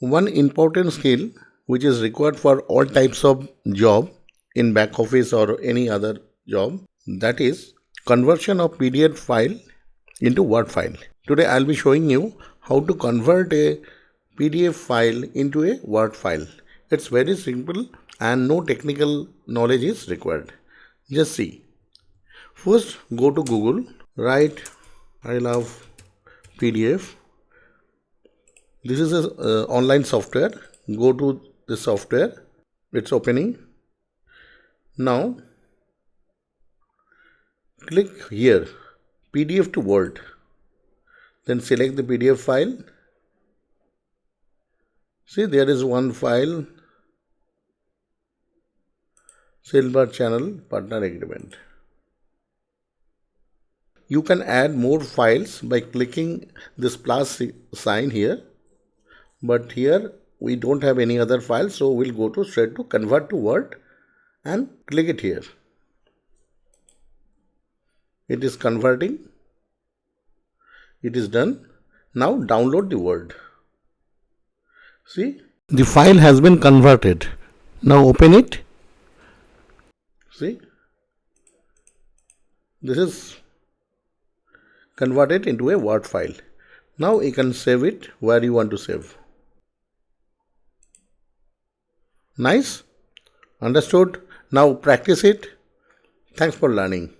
One important skill which is required for all types of job in back office or any other job, that is conversion of PDF file into Word file. Today I'll be showing you how to convert a PDF file into a Word file. It's very simple and no technical knowledge is required. Just see. First go to Google, write I love PDF. This is an online software. Go to the software. It's opening. Now click here PDF to Word. Then select the PDF file. See, there is one file, Silver Channel Partner Agreement. You can add more files by clicking this plus sign here. But here we don't have any other file, so we'll go to straight to convert to Word and click it here. It is converting. It is done. Now download the Word. See, the file has been converted. Now open it. See, this is converted into a Word file. Now you can save it where you want to save. Nice? Understood? Now practice it. Thanks for learning.